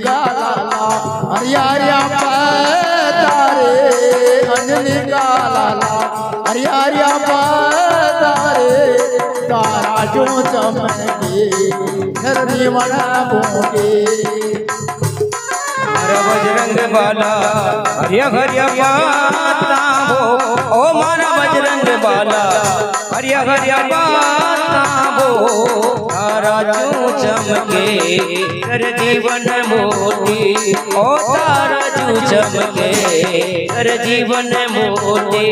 का लाला हरियारिया तारे अंजनी का लाला हरियारिया तारे तारा जो चमके धरती मना भूखे बजरंग बाला हरिया हरिया बाता हो ओ मारा बजरंग बाला हरिया हरिया बाता हो तारा जो चमके कर जीवन मोती ओ तारा जो चमके कर जीवन मोती